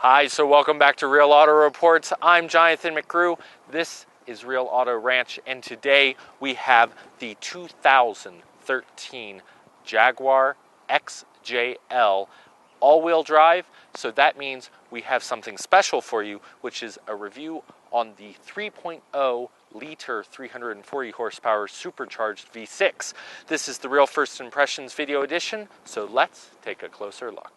Hi, so welcome back to Real Auto Reports. I'm Jonathan McGrew. This is Real Auto Ranch, and today we have the 2013 Jaguar XJL all-wheel drive. So that means we have something special for you, which is a review on the 3.0 liter 340 horsepower supercharged V6. This is the Real First Impressions video edition, so let's take a closer look.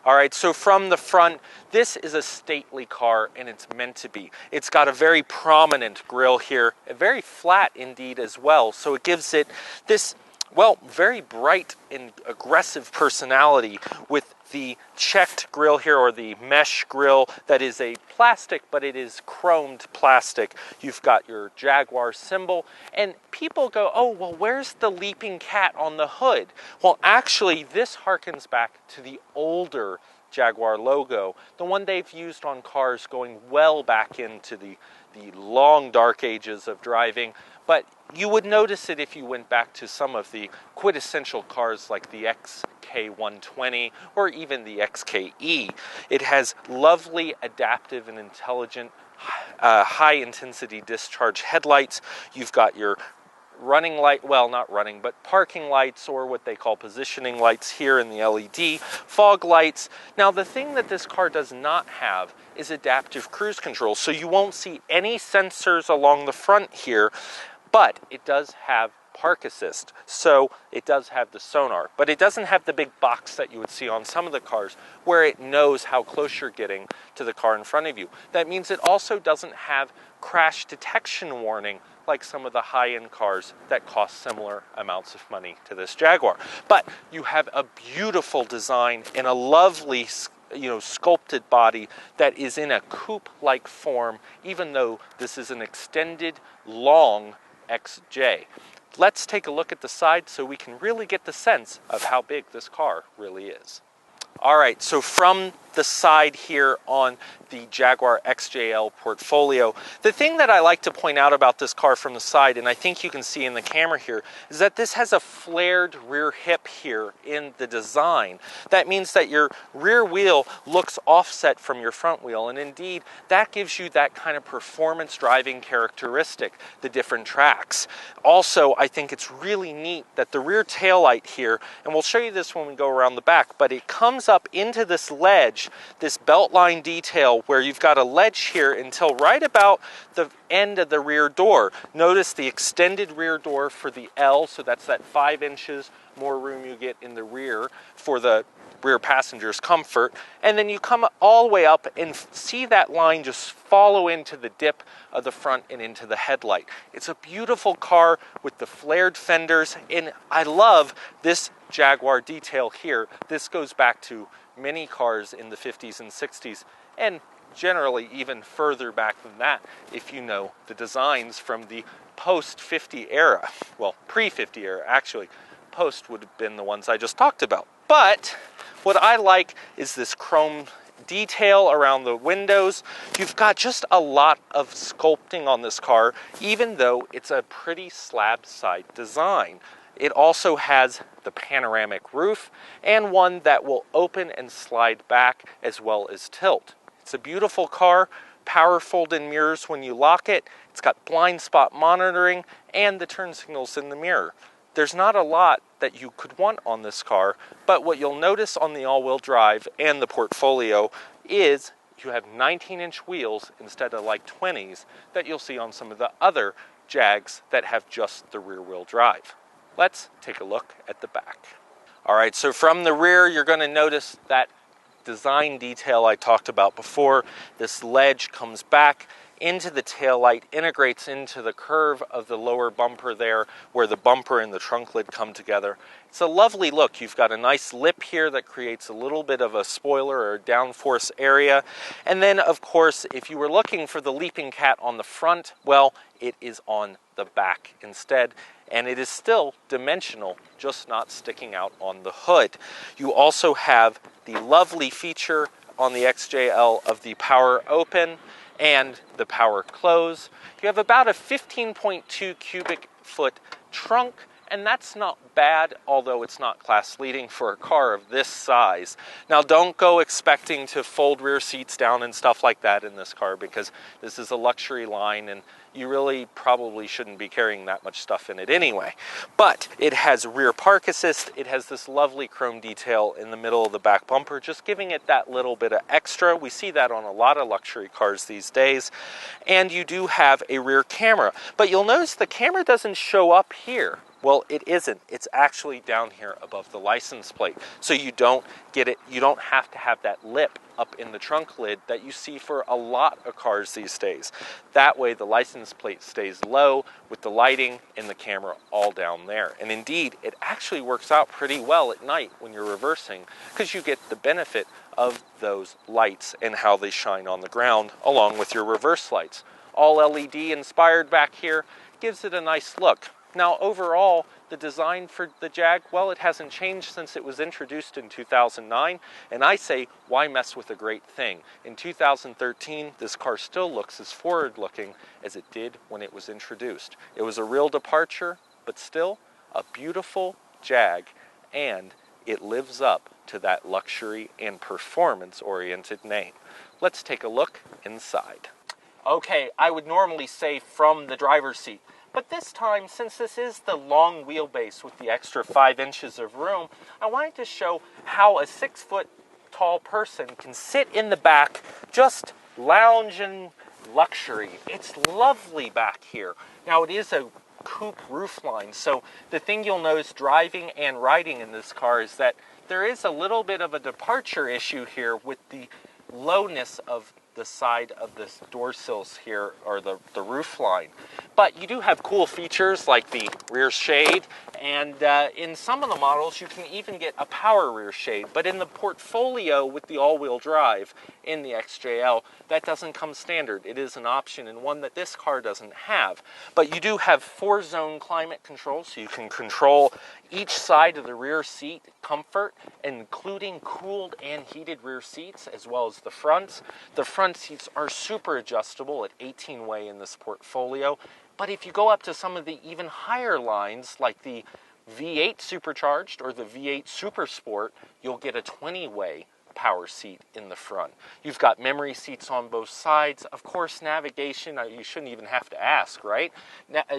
All right, so from the front, this is a stately car, and it's meant to be. It's got a very prominent grille here, very flat indeed as well, so it gives it this, well, very bright and aggressive personality with the checked grille here, or the mesh grille that is a plastic, but it is chromed plastic. You've got your Jaguar symbol, and people go, oh, well, where's the leaping cat on the hood? Well, actually, this harkens back to the older Jaguar logo, the one they've used on cars going well back into the long dark ages of driving. But you would notice it if you went back to some of the quintessential cars like the XK120 or even the XKE. It has lovely, adaptive, and intelligent high-intensity discharge headlights. You've got your running light, well, not running, but parking lights, or what they call positioning lights here in the LED, fog lights. Now, the thing that this car does not have is adaptive cruise control, so you won't see any sensors along the front here, but it does have park assist, so it does have the sonar, but it doesn't have the big box that you would see on some of the cars where it knows how close you're getting to the car in front of you. That means it also doesn't have crash detection warning like some of the high-end cars that cost similar amounts of money to this Jaguar. But you have a beautiful design and a lovely, sculpted body that is in a coupe-like form, even though this is an extended, long XJ. Let's take a look at the side so we can really get the sense of how big this car really is. All right, so from the side here on the Jaguar XJL Portfolio, the thing that I like to point out about this car from the side, and I think you can see in the camera here, is that this has a flared rear hip here in the design. That means that your rear wheel looks offset from your front wheel, and indeed, that gives you that kind of performance driving characteristic, the different tracks. Also, I think it's really neat that the rear taillight here, and we'll show you this when we go around the back, but it comes up into this ledge, this belt line detail, where you've got a ledge here until right about the end of the rear door. Notice the extended rear door for the L, so that's that 5 inches more room you get in the rear for the rear passenger's comfort. And then you come all the way up and see that line just follow into the dip of the front and into the headlight. It's a beautiful car with the flared fenders, and I love this Jaguar detail here. This goes back to many cars in the 50s and 60s, and generally even further back than that if you know the designs from the post-50 era. Well, pre-50 era, actually. Post would have been the ones I just talked about. But what I like is this chrome detail around the windows. You've got just a lot of sculpting on this car, even though it's a pretty slab side design. It also has the panoramic roof and one that will open and slide back as well as tilt. It's a beautiful car, power fold-in mirrors when you lock it. It's got blind spot monitoring and the turn signals in the mirror. There's not a lot that you could want on this car, but what you'll notice on the all-wheel drive and the Portfolio is you have 19-inch wheels instead of like 20s that you'll see on some of the other Jags that have just the rear-wheel drive. Let's take a look at the back. All right, so from the rear, you're going to notice that design detail I talked about before. This ledge comes back into the taillight, integrates into the curve of the lower bumper there, where the bumper and the trunk lid come together. It's a lovely look. You've got a nice lip here that creates a little bit of a spoiler or a downforce area. And then, of course, if you were looking for the leaping cat on the front, well, it is on the back instead. And it is still dimensional, just not sticking out on the hood. You also have the lovely feature on the XJL of the power open and the power close. You have about a 15.2 cubic foot trunk and that's not bad, although it's not class leading for a car of this size. Now, don't go expecting to fold rear seats down and stuff like that in this car, because this is a luxury line and you really probably shouldn't be carrying that much stuff in it anyway. But it has rear park assist. It has this lovely chrome detail in the middle of the back bumper, just giving it that little bit of extra. We see that on a lot of luxury cars these days. And you do have a rear camera, but you'll notice the camera doesn't show up here. Well, it isn't. It's actually down here above the license plate. So you don't get it, you don't have to have that lip up in the trunk lid that you see for a lot of cars these days. That way the license plate stays low with the lighting and the camera all down there. And indeed, it actually works out pretty well at night when you're reversing, because you get the benefit of those lights and how they shine on the ground along with your reverse lights. All LED inspired back here gives it a nice look. Now, overall, the design for the Jag, well, it hasn't changed since it was introduced in 2009, and I say, why mess with a great thing? In 2013, this car still looks as forward-looking as it did when it was introduced. It was a real departure, but still a beautiful Jag, and it lives up to that luxury and performance-oriented name. Let's take a look inside. Okay, I would normally say from the driver's seat, but this time, since this is the long wheelbase with the extra 5 inches of room, I wanted to show how a 6-foot tall person can sit in the back, just lounge in luxury. It's lovely back here. Now, it is a coupe roofline, so the thing you'll notice driving and riding in this car is that there is a little bit of a departure issue here with the lowness of the side of the door sills here, or the roof line. But you do have cool features like the rear shade, and in some of the models you can even get a power rear shade. But in the Portfolio with the all-wheel drive in the XJL, that doesn't come standard. It is an option, and one that this car doesn't have. But you do have 4-zone climate control, so you can control each side of the rear seat comfort, including cooled and heated rear seats, as well as the fronts. The front seats are super adjustable at 18-way in this Portfolio. But if you go up to some of the even higher lines, like the V8 Supercharged or the V8 Super Sport, you'll get a 20-way power seat in the front. You've got memory seats on both sides. Of course, navigation, you shouldn't even have to ask, right?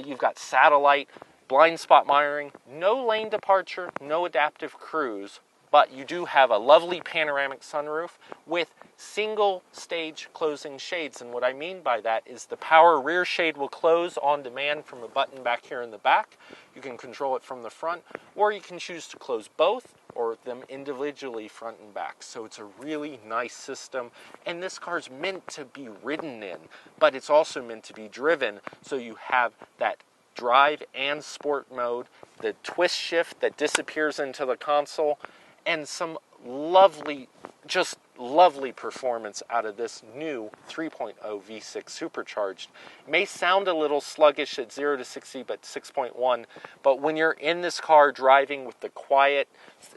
You've got satellite, blind spot monitoring, no lane departure, no adaptive cruise, but you do have a lovely panoramic sunroof with single stage closing shades. And what I mean by that is the power rear shade will close on demand from a button back here in the back. You can control it from the front, or you can choose to close both or them individually front and back. So it's a really nice system, and this car's meant to be ridden in, but it's also meant to be driven, so you have that drive and sport mode, the twist shift that disappears into the console, and some lovely, just lovely performance out of this new 3.0 V6 supercharged. It may sound a little sluggish at 0 to 60, but 6.1, but when you're in this car driving with the quiet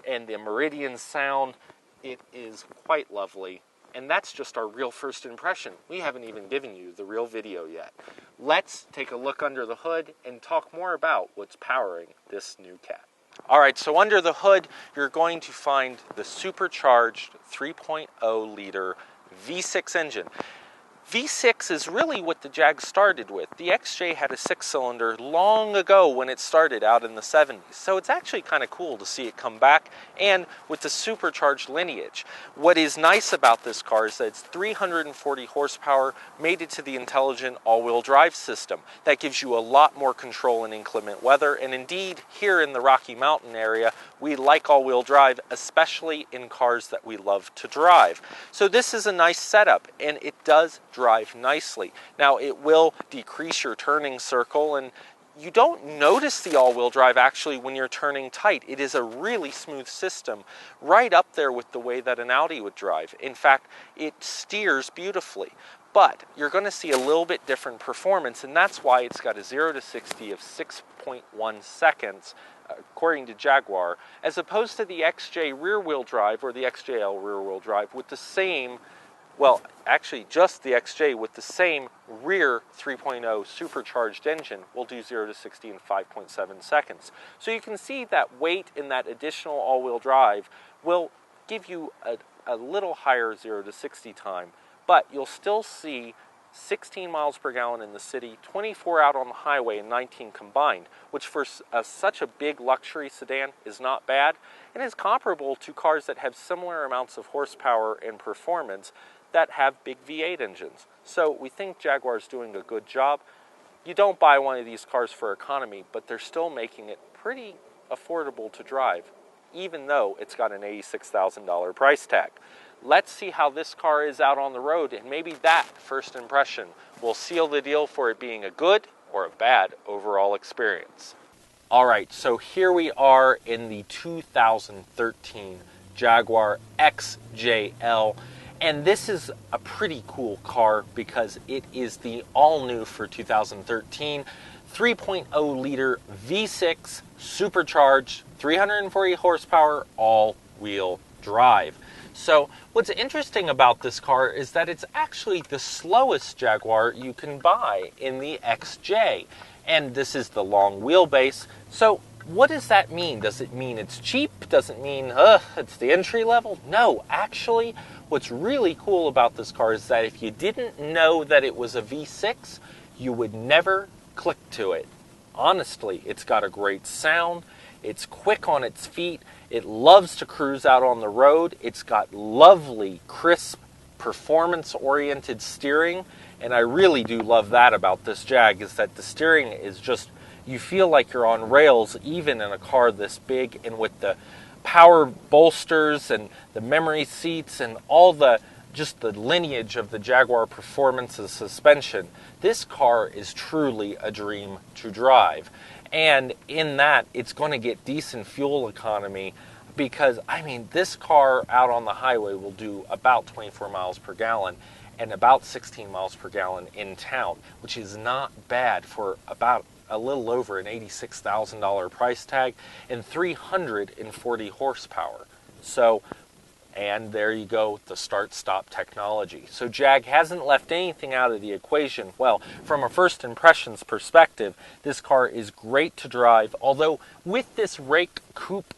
and the Meridian sound, it is quite lovely. And that's just our real first impression. We haven't even given you the real video yet. Let's take a look under the hood and talk more about what's powering this new cat. All right, so under the hood, you're going to find the supercharged 3.0 liter V6 engine. V6 is really what the Jag started with. The XJ had a 6-cylinder long ago when it started out in the 70s. So it's actually kind of cool to see it come back, and with the supercharged lineage. What is nice about this car is that it's 340 horsepower, mated to the intelligent all-wheel drive system. That gives you a lot more control in inclement weather, and indeed, here in the Rocky Mountain area, we like all-wheel drive, especially in cars that we love to drive. So this is a nice setup, and it does drive nicely. Now, it will decrease your turning circle, and you don't notice the all-wheel drive actually when you're turning tight. It is a really smooth system, right up there with the way that an Audi would drive. In fact, it steers beautifully. But you're going to see a little bit different performance, and that's why it's got a 0 to 60 of 6.1 seconds, according to Jaguar, as opposed to the XJ rear-wheel drive or the XJL rear-wheel drive with the same Well, actually just the XJ with the same rear 3.0 supercharged engine will do 0 to 60 in 5.7 seconds. So you can see that weight in that additional all-wheel drive will give you a little higher 0 to 60 time, but you'll still see 16 miles per gallon in the city, 24 out on the highway, and 19 combined, which for such a big luxury sedan is not bad, and is comparable to cars that have similar amounts of horsepower and performance that have big V8 engines. So we think Jaguar's doing a good job. You don't buy one of these cars for economy, but they're still making it pretty affordable to drive, even though it's got an $86,000 price tag. Let's see how this car is out on the road, and maybe that first impression will seal the deal for it being a good or a bad overall experience. All right, so here we are in the 2013 Jaguar XJL, and this is a pretty cool car because it is the all-new for 2013 3.0 liter V6 supercharged 340 horsepower all-wheel drive. So what's interesting about this car is that it's actually the slowest Jaguar you can buy in the XJ. And this is the long wheelbase. So what does that mean? Does it mean it's cheap? Does it mean it's the entry level? No, actually, what's really cool about this car is that if you didn't know that it was a V6, you would never click to it. Honestly, it's got a great sound. It's quick on its feet. It loves to cruise out on the road. It's got lovely, crisp, performance-oriented steering. And I really do love that about this Jag, is that the steering is just, you feel like you're on rails even in a car this big, and with the power bolsters and the memory seats and all the just the lineage of the Jaguar Performance's suspension, this car is truly a dream to drive. And in that, it's going to get decent fuel economy because, I mean, this car out on the highway will do about 24 miles per gallon and about 16 miles per gallon in town, which is not bad for about a little over an $86,000 price tag and 340 horsepower. So, and there you go, the start-stop technology. So Jag hasn't left anything out of the equation. Well, from a first impressions perspective, this car is great to drive, although with this rake coupe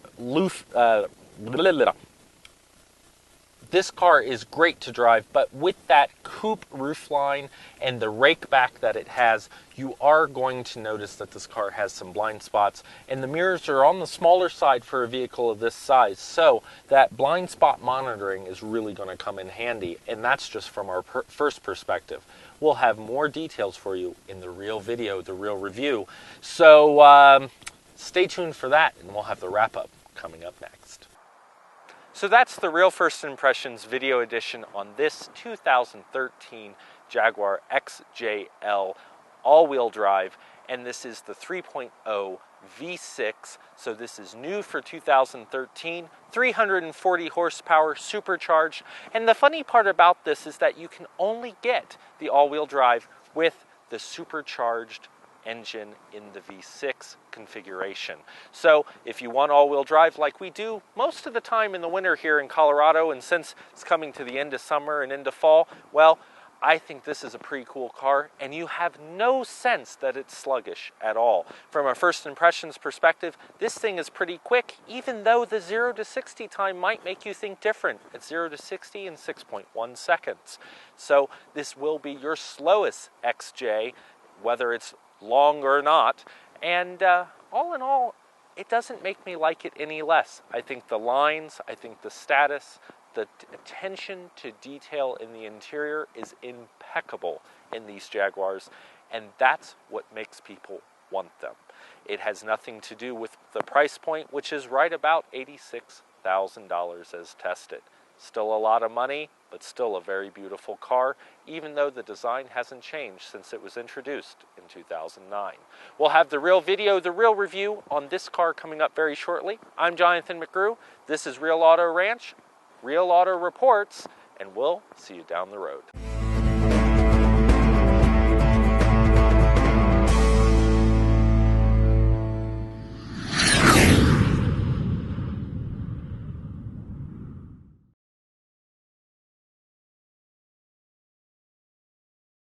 this car is great to drive, but with that coupe roofline and the rake back that it has, you are going to notice that this car has some blind spots, and the mirrors are on the smaller side for a vehicle of this size, so that blind spot monitoring is really going to come in handy, and that's just from our first perspective. We'll have more details for you in the real video, the real review, so stay tuned for that, and we'll have the wrap-up coming up next. So that's the Real First Impressions video edition on this 2013 Jaguar XJL all-wheel drive, and this is the 3.0 V6, so this is new for 2013, 340 horsepower, supercharged, and the funny part about this is that you can only get the all-wheel drive with the supercharged engine in the V6 configuration. So if you want all-wheel drive like we do most of the time in the winter here in Colorado, and since it's coming to the end of summer and into fall, well, I think this is a pretty cool car, and you have no sense that it's sluggish at all. From a first impressions perspective, this thing is pretty quick, even though the 0 to 60 time might make you think different. It's 0 to 60 in 6.1 seconds. So this will be your slowest XJ, whether it's long or not, and all in all, it doesn't make me like it any less. I think the lines, I think the status, the attention to detail in the interior is impeccable in these Jaguars, and that's what makes people want them. It has nothing to do with the price point, which is right about $86,000 as tested. Still a lot of money, but still a very beautiful car, even though the design hasn't changed since it was introduced in 2009. We'll have the real video, the real review on this car coming up very shortly. I'm Jonathan McGrew. This is Real Auto Ranch, Real Auto Reports, and we'll see you down the road.